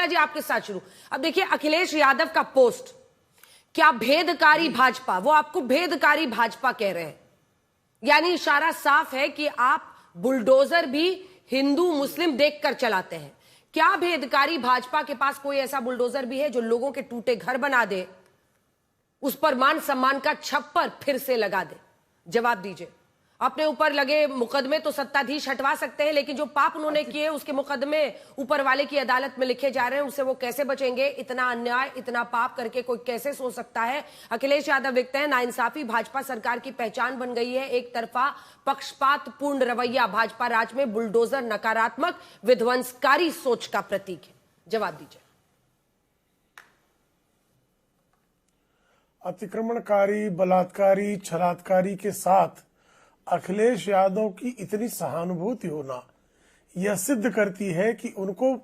शुक्ला जी आपके साथ शुरू। अब देखिए अखिलेश यादव का पोस्ट, क्या भेदकारी भाजपा, वो आपको भेदकारी भाजपा कह रहे हैं, यानी इशारा साफ है कि आप बुलडोजर भी हिंदू मुस्लिम देखकर चलाते हैं। क्या भेदकारी भाजपा के पास कोई ऐसा बुलडोजर भी है जो लोगों के टूटे घर बना दे, उस पर मान सम्मान का छप्पर फिर से लगा दे? जवाब दीजिए। अपने ऊपर लगे मुकदमे तो सत्ताधीश हटवा सकते हैं, लेकिन जो पाप उन्होंने किए उसके मुकदमे ऊपर वाले की अदालत में लिखे जा रहे हैं, उससे वो कैसे बचेंगे? इतना अन्याय, इतना पाप करके कोई कैसे सोच सकता है? अखिलेश यादव लिखते हैं, नाइंसाफी भाजपा सरकार की पहचान बन गई है, एक तरफा पक्षपातपूर्ण रवैया भाजपा राज में, बुलडोजर नकारात्मक विध्वंसकारी सोच का प्रतीक है। जवाब दीजिए। अतिक्रमणकारी, बलात्कारी, छलात्कारी के साथ अखिलेश यादव की इतनी सहानुभूति होना यह सिद्ध करती है कि उनको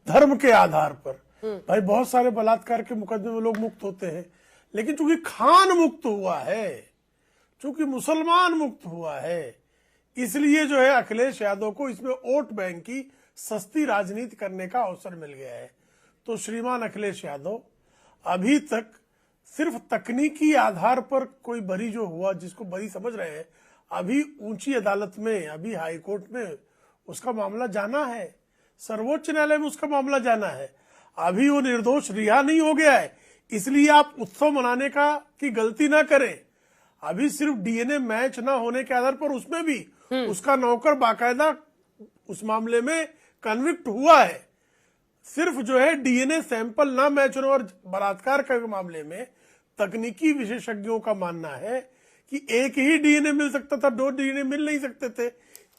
धर्म के आधार पर, भाई बहुत सारे बलात्कार के मुकदमे में लोग मुक्त होते हैं, लेकिन चूंकि खान मुक्त हुआ है, चूंकि मुसलमान मुक्त हुआ है, इसलिए जो है अखिलेश यादव को इसमें वोट बैंक की सस्ती राजनीति करने का अवसर मिल गया है। तो श्रीमान अखिलेश यादव अभी तक सिर्फ तकनीकी आधार पर कोई बरी जो हुआ, जिसको बरी समझ रहे हैं, अभी ऊंची अदालत में, अभी हाई कोर्ट में उसका मामला जाना है, सर्वोच्च न्यायालय में उसका मामला जाना है, अभी वो निर्दोष रिहा नहीं हो गया है। इसलिए आप उत्सव मनाने की गलती ना करें। अभी सिर्फ डीएनए मैच ना होने के आधार पर उसमें भी उसका नौकर बाकायदा उस मामले में कन्विक्ट हुआ है। सिर्फ जो है डीएनए सैंपल ना मैच होने और बलात्कार के मामले में तकनीकी विशेषज्ञों का मानना है कि एक ही डीएनए मिल सकता था, 2 डीएनए मिल नहीं सकते थे।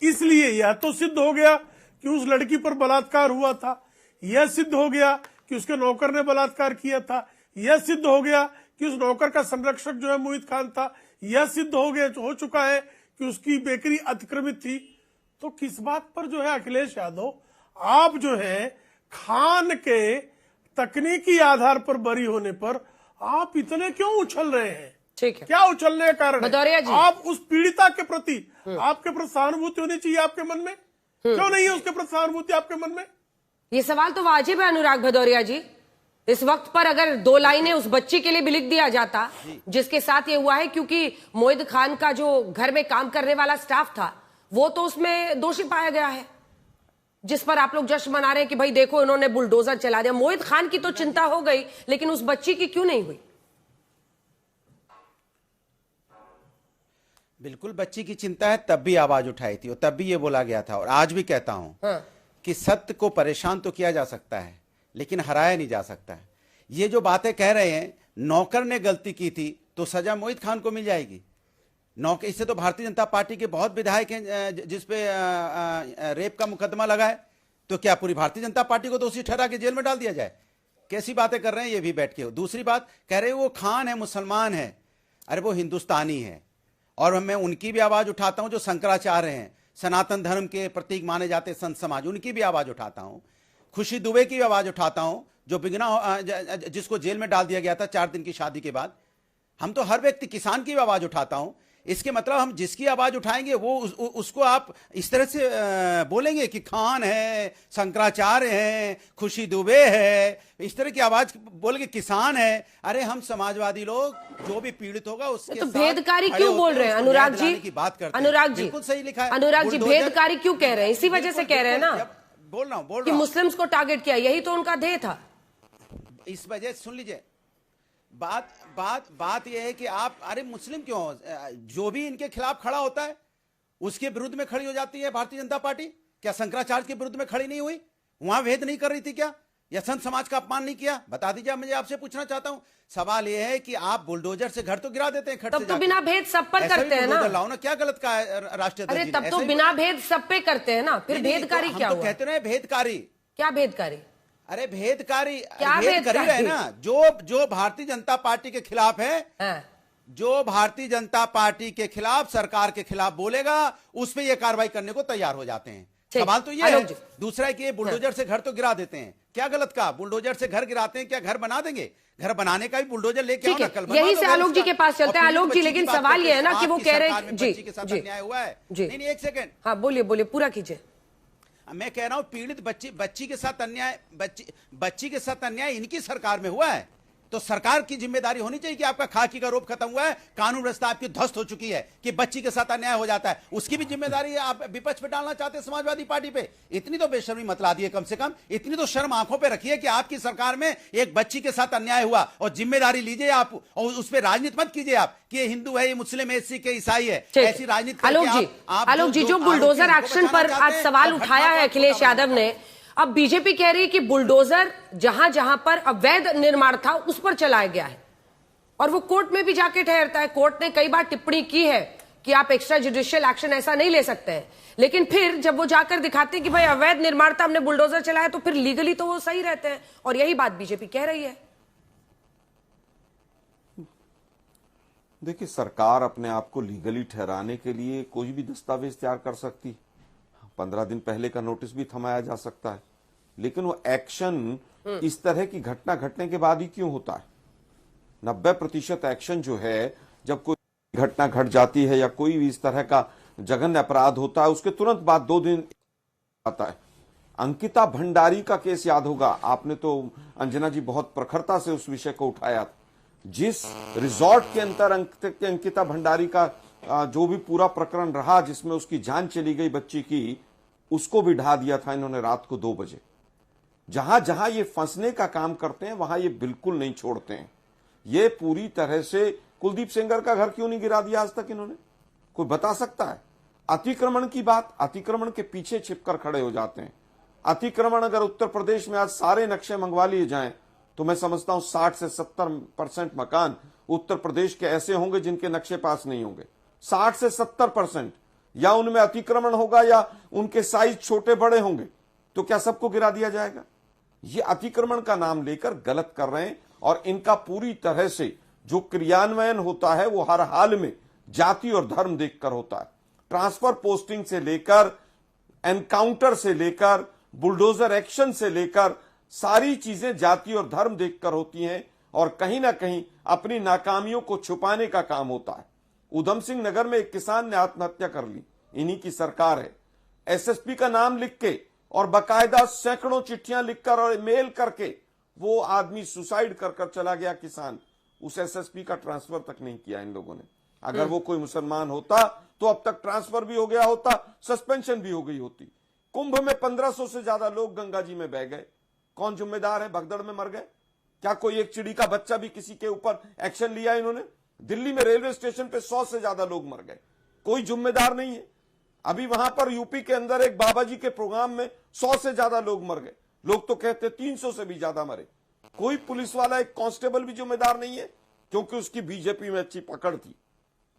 इसलिए यह तो सिद्ध हो गया कि उस लड़की पर बलात्कार हुआ था, यह सिद्ध हो गया कि उसके नौकर ने बलात्कार किया था, यह सिद्ध हो गया कि उस नौकर का संरक्षक जो है मोहित खान था, यह सिद्ध हो चुका है कि उसकी बेकरी अतिक्रमित थी। तो किस बात पर जो है अखिलेश यादव आप जो है खान के तकनीकी आधार पर बरी होने पर आप इतने क्यों उछल रहे हैं? ठीक है, क्या उछलने का कारण भदौरिया जी, आप उस पीड़िता के प्रति आपके प्रति सहानुभूति होनी चाहिए आपके मन में, क्यों नहीं है उसके प्रति सहानुभूति आपके मन में? ये सवाल तो वाजिब है अनुराग भदौरिया जी। इस वक्त पर अगर 2 लाइनें उस बच्ची के लिए भी लिख दिया जाता जिसके साथ ये हुआ है, क्योंकि मोहित खान का जो घर में काम करने वाला स्टाफ था वो तो उसमें दोषी पाया गया है, जिस पर आप लोग जश्न मना रहे हैं कि भाई देखो इन्होंने बुलडोजर चला दिया। मोहित खान की तो चिंता हो गई, लेकिन उस बच्ची की क्यों नहीं हुई? बिल्कुल बच्ची की चिंता है, तब भी आवाज उठाई थी और तब भी ये बोला गया था, और आज भी कहता हूं कि सत्य को परेशान तो किया जा सकता है लेकिन हराया नहीं जा सकता है। ये जो बातें कह रहे हैं, नौकर ने गलती की थी तो सजा मोहित खान को मिल जाएगी। नौकर, इससे तो भारतीय जनता पार्टी के बहुत विधायक हैं जिसपे रेप का मुकदमा लगा है, तो क्या पूरी भारतीय जनता पार्टी को दोषी ठहरा के जेल में डाल दिया जाए? कैसी बातें कर रहे हैं ये भी बैठ के। दूसरी बात कह रहे हैं वो खान है, मुसलमान है, अरे वो हिंदुस्तानी है। और मैं उनकी भी आवाज उठाता हूं जो शंकराचार्य हैं, सनातन धर्म के प्रतीक माने जाते संत समाज, उनकी भी आवाज उठाता हूं। खुशी दुबे की भी आवाज उठाता हूं जो बिगना जिसको जेल में डाल दिया गया था 4 दिन की शादी के बाद। हम तो हर व्यक्ति, किसान की भी आवाज उठाता हूं। इसके मतलब हम जिसकी आवाज उठाएंगे वो उसको आप इस तरह से बोलेंगे कि खान है, शंकराचार्य है, खुशी दुबे है, इस तरह की आवाज बोलेंगे, किसान है। अरे हम समाजवादी लोग, जो भी पीड़ित होगा उसके तो भेदकारी क्यों बोल रहे हैं अनुराग जी? की बात करते हैं। अनुराग जी बिल्कुल सही लिखा है अनुराग जी, भेदकारी क्यों कह रहे हैं? इसी वजह से कह रहे हैं ना, बोल रहा हूं कि मुस्लिम्स को टारगेट किया, यही तो उनका ध्येय था। इस वजह सुन लीजिए, बात यह है कि आप, अरे मुस्लिम क्यों, जो भी इनके खिलाफ खड़ा होता है उसके विरुद्ध में खड़ी हो जाती है भारतीय जनता पार्टी। क्या शंकराचार्य के विरुद्ध में खड़ी नहीं हुई? वहां भेद नहीं कर रही थी क्या? या संत समाज का अपमान नहीं किया? बता दीजिए, मुझे आपसे पूछना चाहता हूं। सवाल यह है कि आप बुलडोजर से घर तो गिरा देते हैं, तब तो बिना भेद सब पर करते हैं ना। लाओ ना, क्या गलत का राष्ट्रीय? अरे तब तो बिना भेद सब पे करते हैं ना, फिर भेदकारी क्या हुआ? कहते रहे भेदकारी, क्या भेदकारी? अरे भेदकारी क्या भेदकारी है ना, जो भारतीय जनता पार्टी के खिलाफ है, जो भारतीय जनता पार्टी के खिलाफ, सरकार के खिलाफ बोलेगा, उस पे ये कार्रवाई करने को तैयार हो जाते हैं। सवाल तो ये है। दूसरा है कि ये बुलडोजर से घर तो गिरा देते हैं, क्या गलत कहा? बुलडोजर से घर गिराते हैं, क्या घर बना देंगे? घर बनाने का भी बुलडोजर लेके आओ ना, कल यही से आलोक जी के पास चलते हैं। आलोक जी, लेकिन सवाल ये है ना कि वो कह रहे हैं जी के साथ अन्याय हुआ है। नहीं, 1 सेकंड, हाँ बोलिए, पूरा कीजिए। मैं कह रहा हूं पीड़ित बच्ची के साथ अन्याय, बच्ची के साथ अन्याय इनकी सरकार में हुआ है, तो सरकार की जिम्मेदारी होनी चाहिए कि आपका खाकी का रोप खत्म हुआ है, कानून व्यवस्था आपकी ध्वस्त हो चुकी है कि बच्ची के साथ अन्याय हो जाता है, उसकी भी जिम्मेदारी आप विपक्ष पे डालना चाहते हैं समाजवादी पार्टी पे। इतनी तो बेशर्मी मत ला दिए, कम से कम इतनी तो शर्म आंखों पे रखिए कि आपकी सरकार में एक बच्ची के साथ अन्याय हुआ और जिम्मेदारी लीजिए आप, और उस पर राजनीति मत कीजिए आप कि ये हिंदू है, ये मुस्लिम है, सिख है, ईसाई है, ऐसी राजनीति। आलोक जी, जो बुलडोजर एक्शन पर आज सवाल उठाया है अखिलेश यादव ने, अब बीजेपी कह रही है कि बुलडोजर जहां जहां पर अवैध निर्माण था उस पर चलाया गया है और वो कोर्ट में भी जाके ठहरता है। कोर्ट ने कई बार टिप्पणी की है कि आप एक्स्ट्रा जुडिशियल एक्शन ऐसा नहीं ले सकते हैं, लेकिन फिर जब वो जाकर दिखाते हैं कि भाई अवैध निर्माण था, हमने बुलडोजर चलाया, तो फिर लीगली तो वो सही रहते हैं, और यही बात बीजेपी कह रही है। देखिए, सरकार अपने आप को लीगली ठहराने के लिए कोई भी दस्तावेज तैयार कर सकती, 15 दिन पहले का नोटिस भी थमाया जा सकता है, लेकिन वो एक्शन इस तरह की घटना घटने के बाद ही क्यों होता है? 90% एक्शन जो है, जब कोई घटना घट जाती है या कोई भी इस तरह का जघन्य अपराध होता है, उसके तुरंत बाद 2 दिन आता है। अंकिता भंडारी का केस याद होगा, आपने तो अंजना जी बहुत प्रखरता से उस विषय को उठाया। जिस रिजॉर्ट के अंदर अंकिता भंडारी का जो भी पूरा प्रकरण रहा, जिसमें उसकी जान चली गई बच्ची की, उसको भी ढा दिया था इन्होंने रात को 2 बजे। जहां जहां ये फंसने का काम करते हैं वहां ये बिल्कुल नहीं छोड़ते हैं। ये पूरी तरह से कुलदीप सेंगर का घर क्यों नहीं गिरा दिया आज तक इन्होंने? कोई बता सकता है? अतिक्रमण की बात, अतिक्रमण के पीछे छिपकर खड़े हो जाते हैं। अतिक्रमण अगर उत्तर प्रदेश में आज सारे नक्शे मंगवा लिए जाएं तो मैं समझता हूं 60 से 70% मकान उत्तर प्रदेश के ऐसे होंगे जिनके नक्शे पास नहीं होंगे। 60 से 70%, या उनमें अतिक्रमण होगा या उनके साइज छोटे बड़े होंगे। तो क्या सबको गिरा दिया जाएगा? ये अतिक्रमण का नाम लेकर गलत कर रहे हैं, और इनका पूरी तरह से जो क्रियान्वयन होता है वो हर हाल में जाति और धर्म देखकर होता है। ट्रांसफर पोस्टिंग से लेकर, एनकाउंटर से लेकर, बुलडोजर एक्शन से लेकर, सारी चीजें जाति और धर्म देखकर होती हैं, और कहीं ना कहीं अपनी नाकामियों को छुपाने का काम होता है। उधम सिंह नगर में एक किसान ने आत्महत्या कर ली, इन्हीं की सरकार है। एसएसपी का नाम लिख के और बाकायदा सैकड़ों चिट्ठियां लिखकर और मेल करके वो आदमी सुसाइड कर चला गया किसान। उस एसएसपी का ट्रांसफर तक नहीं किया इन लोगों ने। अगर वो कोई मुसलमान होता तो अब तक ट्रांसफर भी हो गया होता, सस्पेंशन भी हो गई होती। कुंभ में 1500 से ज्यादा लोग गंगा जी में बह गए, कौन जिम्मेदार है? भगदड़ में मर गए। क्या कोई एक चिड़ी का बच्चा भी किसी के ऊपर एक्शन लिया इन्होंने? दिल्ली में रेलवे स्टेशन पे 100 से ज्यादा लोग मर गए, कोई जिम्मेदार नहीं है। अभी वहां पर यूपी के अंदर एक बाबा जी के प्रोग्राम में 100 से ज्यादा लोग मर गए, लोग तो कहते 300 से भी ज्यादा मरे। कोई पुलिस वाला, एक कांस्टेबल भी जिम्मेदार नहीं है, क्योंकि उसकी बीजेपी में अच्छी पकड़ थी।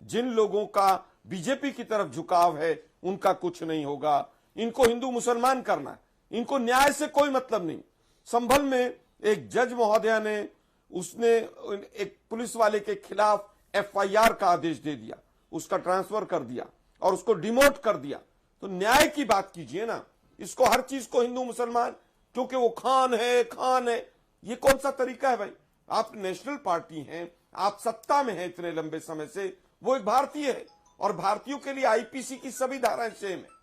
जिन लोगों का बीजेपी की तरफ झुकाव है उनका कुछ नहीं होगा। इनको हिंदू मुसलमान करना है, इनको न्याय से कोई मतलब नहीं। संभल में एक जज महोदया ने, उसने एक पुलिस वाले के खिलाफ एफआईआर का आदेश दे दिया, उसका ट्रांसफर कर दिया और उसको डिमोट कर दिया। तो न्याय की बात कीजिए ना। इसको हर चीज को हिंदू मुसलमान, क्योंकि वो खान है, ये कौन सा तरीका है भाई? आप नेशनल पार्टी हैं, आप सत्ता में हैं इतने लंबे समय से, वो एक भारतीय है और भारतीयों के लिए आईपीसी की सभी धाराएं सेम है।